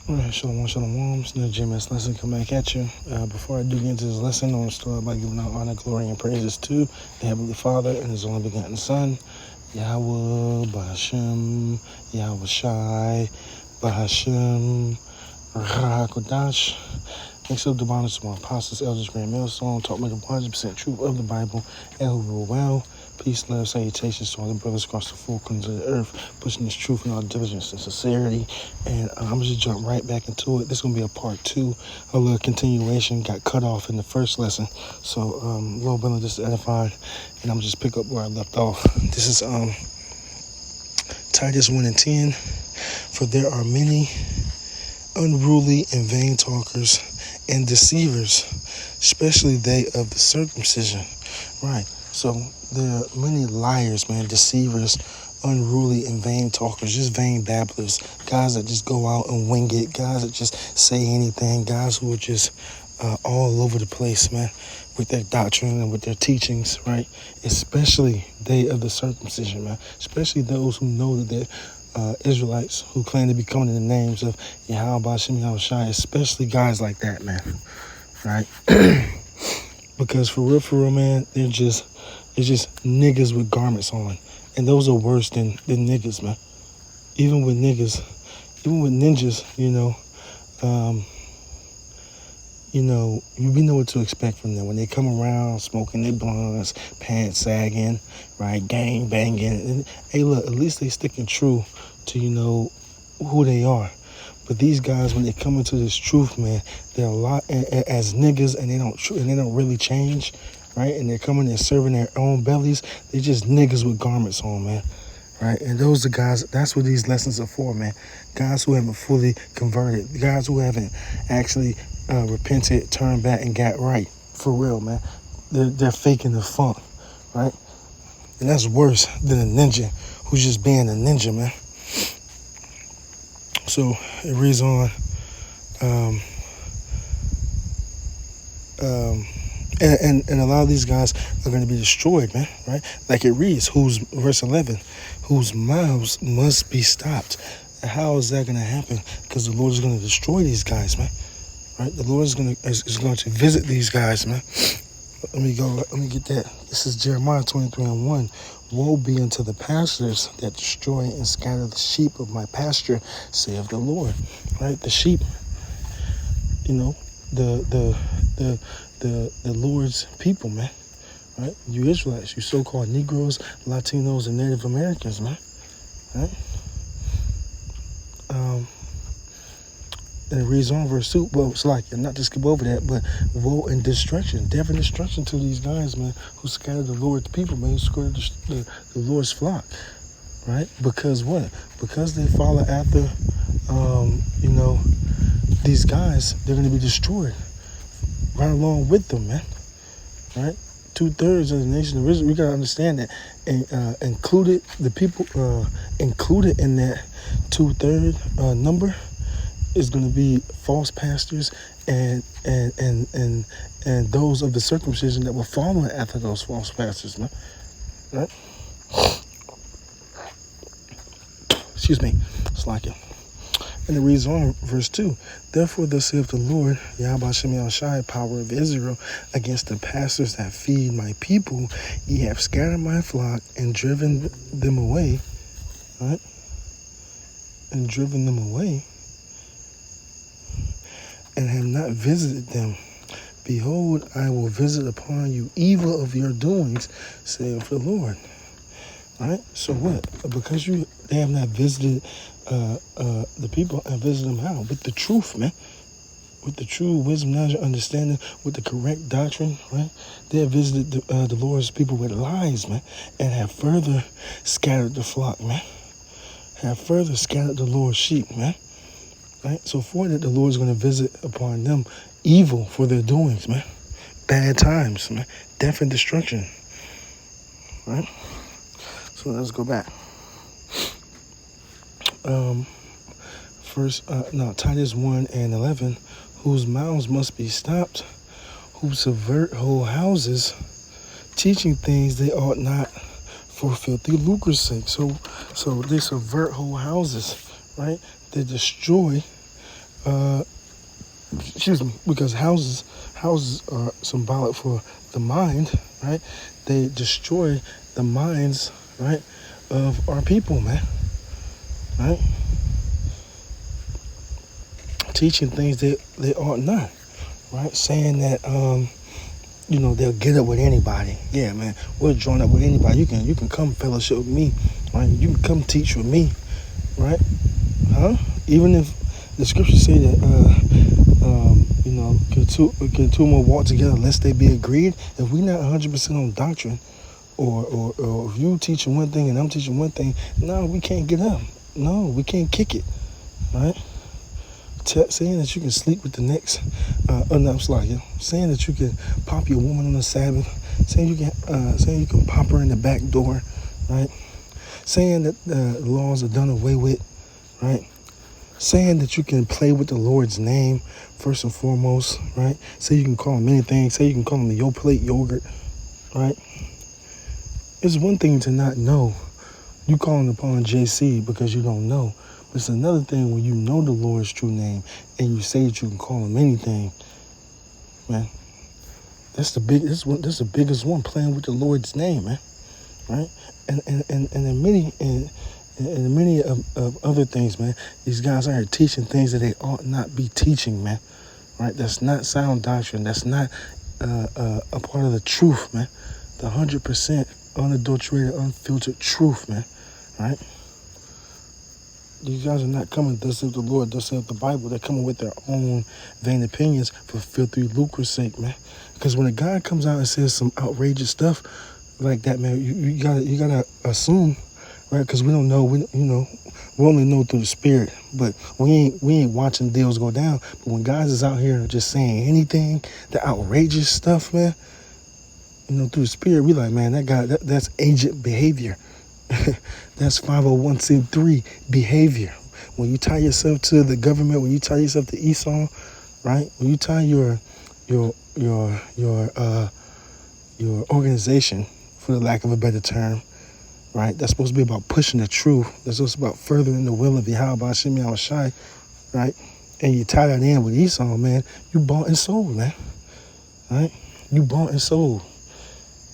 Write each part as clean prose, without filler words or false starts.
All right, shalom, shalom. It's another GMS lesson come back at you. Before I do get into this lesson, I want to start by giving out honor, glory, and praises to the Heavenly Father and His only begotten Son, Yahweh, Bahashem, Yahweh Shai, Bahashem, Rahakodash. Next up, the bonus to my apostles, elders, grand millstone, taught me the 100% truth of the Bible, and who rule well. Peace, love, salutations to all the brothers across the four corners of the earth, pushing this truth in all diligence and sincerity. And I'm just jump right back into it. This is gonna be a part two, a little continuation. Got cut off in the first lesson, so a little bit of this edifying, and I'm just pick up where I left off. This is Titus 1:10. For there are many unruly and vain talkers and deceivers, especially they of the circumcision. Right. So there are many liars, man, deceivers, unruly and vain talkers, just vain babblers, guys that just go out and wing it, guys that just say anything, guys who are just all over the place, man, with their doctrine and with their teachings, right? Especially they of the circumcision, man, especially those who know that they're Israelites who claim to be coming in the names of Yahweh, Bashem, Yahweh Shai, especially guys like that, man, right? Because for real, man, it's just niggas with garments on. And those are worse than niggas, man. Even with ninjas, we know what to expect from them. When they come around smoking their blunts, pants sagging, right, gang banging. And, hey, look, at least they sticking true to, who they are. But these guys, when they come into this truth, man, they're a lot as niggas, and they don't really change, right? And they're coming and serving their own bellies. They're just niggas with garments on, man, right? And those are guys. That's what these lessons are for, man. Guys who haven't fully converted, guys who haven't actually repented, turned back, and got right for real, man. They're faking the funk, right? And that's worse than a ninja who's just being a ninja, man. So it reads on, and a lot of these guys are going to be destroyed, man, right? Like it reads, verse 11, whose mouths must be stopped. And how is that going to happen? Because the Lord is going to destroy these guys, man, right? The Lord is going to visit these guys, man. Let me get that. This is Jeremiah 23:1. Woe be unto the pastors that destroy and scatter the sheep of my pasture, saith the Lord. Right? The sheep, the Lord's people, man. Right? You Israelites, you so-called Negroes, Latinos, and Native Americans, man. Right? And it reads on verse 2. Well, it's like, not to skip over that, but woe and destruction, death and destruction to these guys, man, who scattered the Lord's people, man, who scattered the Lord's flock, right? Because what? Because they follow after, these guys, they're going to be destroyed right along with them, man, right? 2/3 of the nation of Israel, we got to understand that, and included the people included in that 2/3 number is going to be false pastors and those of the circumcision that were following after those false pastors, man. Right? Excuse me. It's like it. And it reads on, verse 2. Therefore, thus saith the Lord, Yahweh Shem Shai, power of Israel, against the pastors that feed my people, ye have scattered my flock and driven them away, right? And driven them away, and have not visited them. Behold, I will visit upon you evil of your doings, saith the Lord. All right? So what? Because they have not visited the people, and visited them how? With the truth, man. With the true wisdom, knowledge, understanding, with the correct doctrine, right? They have visited the Lord's people with lies, man, and have further scattered the flock, man. Have further scattered the Lord's sheep, man. Right? So for that, the Lord's going to visit upon them evil for their doings, man. Bad times, man. Death and destruction. Right? So let's go back. Titus 1:11, whose mouths must be stopped, who subvert whole houses, teaching things they ought not for filthy lucre's sake. So they subvert whole houses, right? They destroy because houses are symbolic for the mind, right? They destroy the minds, right, of our people, man, right? Teaching things they ought not, right? Saying that they'll get up with anybody. Yeah, man, we'll join up with anybody. You can come fellowship with me, right? You can come teach with me, right? Huh? Even if the scriptures say that can two more walk together lest they be agreed. If we not 100% on doctrine, or if you teaching one thing and I'm teaching one thing, no, we can't get up. No, we can't kick it, right? Saying that you can sleep with the next, saying that you can pop your woman on the Sabbath, saying you can pop her in the back door, right? Saying that the laws are done away with, right? Saying that you can play with the Lord's name first and foremost, right? Say you can call him anything. Say you can call him the Yo Plate yogurt, right? It's one thing to not know. You calling upon JC because you don't know. But it's another thing when you know the Lord's true name and you say that you can call him anything, man. That's the biggest one, playing with the Lord's name, man. Right? And in many of other things, man, these guys are teaching things that they ought not be teaching, man. Right? That's not sound doctrine. That's not a part of the truth, man. The 100% unadulterated, unfiltered truth, man. Right? These guys are not coming, thus saith the Lord, thus saith the Bible. They're coming with their own vain opinions for filthy lucre's sake, man. Because when a guy comes out and says some outrageous stuff like that, man, you gotta assume, right? Because we don't know, we only know through the spirit, but we ain't watching deals go down. But when guys is out here just saying anything, the outrageous stuff, man, through the spirit, we like, man, that guy, that's agent behavior. That's 501c3 behavior. When you tie yourself to the government, when you tie yourself to Esau, right? When you tie your organization, for the lack of a better term, right? That's supposed to be about pushing the truth. That's supposed to be about furthering the will of Yahweh Hashem Yahushai, right? And you tie that in with Esau, man, you bought and sold, man, right? You bought and sold.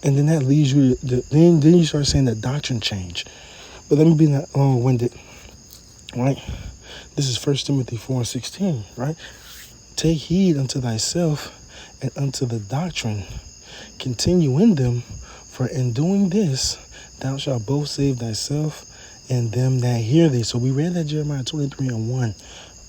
And then that leads you to, then you start saying that doctrine change. But let me be not long-winded, right? This is 1 Timothy 4:16, right? Take heed unto thyself and unto the doctrine. Continue in them, for in doing this, thou shalt both save thyself and them that hear thee. So we read that Jeremiah 23:1.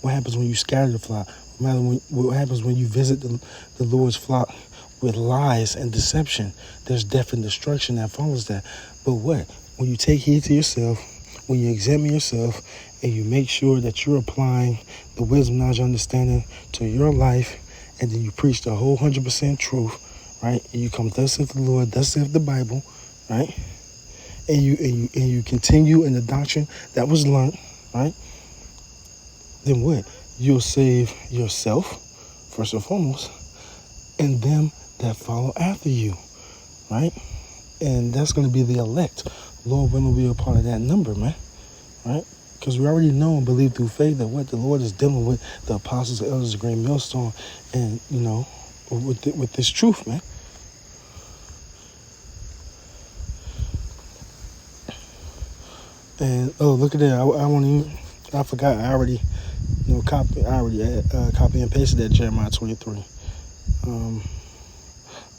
What happens when you scatter the flock? What happens when you visit the Lord's flock with lies and deception? There's death and destruction that follows that. But what? When you take heed to yourself, when you examine yourself, and you make sure that you're applying the wisdom, knowledge, understanding to your life, and then you preach the whole 100% truth, right? And you come, thus saith the Lord, thus saith the Bible, right? And you continue in the doctrine that was learned, right? Then what? You'll save yourself, first and foremost, and them that follow after you, right? And that's going to be the elect. Lord willing, will be a part of that number, man, right? Because we already know and believe through faith that what the Lord is dealing with, the apostles, the elders, the great millstone, and, with this truth, man. And, look at that. I forgot. I already, copy and pasted that Jeremiah 23.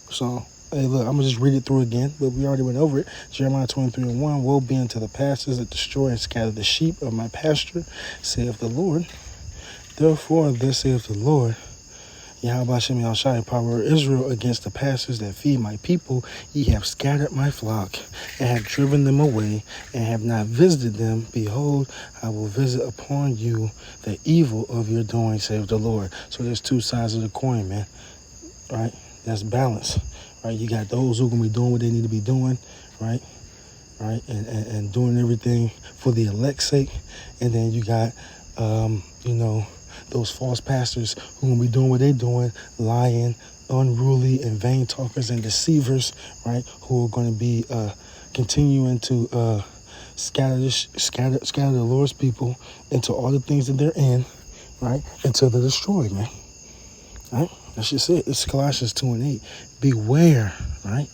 So, hey, look, I'm going to just read it through again, but we already went over it. Jeremiah 23:1, woe be unto the pastors that destroy and scatter the sheep of my pasture, saith the Lord. Therefore, thus saith the Lord, Yahweh Hashem Yahushai, power of Israel, against the pastors that feed my people. Ye have scattered my flock, and have driven them away, and have not visited them. Behold, I will visit upon you the evil of your doing, saith the Lord. So there's two sides of the coin, man, right? That's balance, right? You got those who are going to be doing what they need to be doing, right? And doing everything for the elect's sake. And then you got, those false pastors who will be doing what they're doing, lying, unruly, and vain talkers and deceivers, right? Who are going to be continuing to scatter the Lord's people into all the things that they're in, right? Until they're destroyed, man. Right? That's just it. It's Colossians 2:8. Beware, right?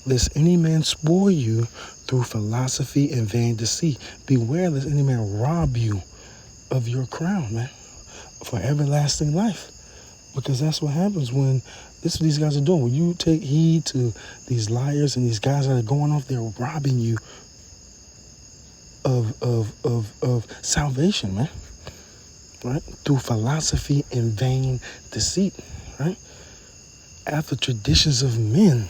Lest any man spoil you through philosophy and vain deceit. Beware lest any man rob you of your crown, man, for everlasting life. Because that's what happens when this is what these guys are doing. When you take heed to these liars and these guys that are going off there robbing you of salvation, man. Right? Through philosophy and vain deceit, right? After traditions of men,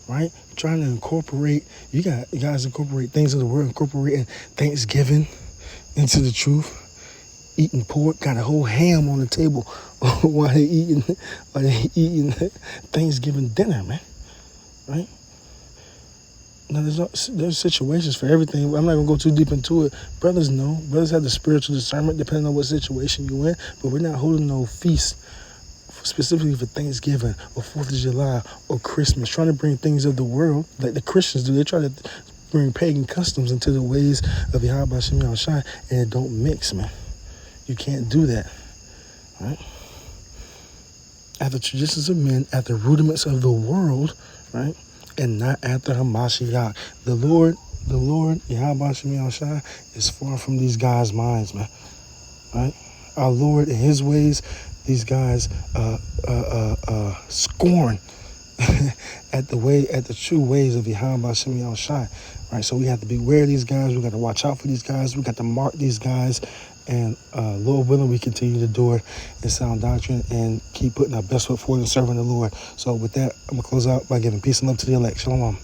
right? Trying to incorporate, you guys incorporate things of the world, incorporating Thanksgiving into the truth. Eating pork, got a whole ham on the table while they eating Thanksgiving dinner, man. Right? Now there's situations for everything. I'm not gonna go too deep into it. Brothers know. Brothers have the spiritual discernment depending on what situation you in. But we're not holding no feast specifically for Thanksgiving or 4th of July or Christmas, trying to bring things of the world like the Christians do. They try to bring pagan customs into the ways of Yahweh Shem Yahushai, and it don't mix, man. You can't do that, right? After traditions of men, after rudiments of the world, right? And not after Hamashiach. The Lord, Yahweh Shem Yahushai, is far from these guys' minds, man. Right? Our Lord and his ways, these guys scorn at the true ways of Yahweh Shem Yahushai. Right? So we have to beware of these guys. We got to watch out for these guys. We got to mark these guys. And Lord willing, we continue to do it in sound doctrine and keep putting our best foot forward and serving the Lord. So with that, I'm going to close out by giving peace and love to the elect. Shalom.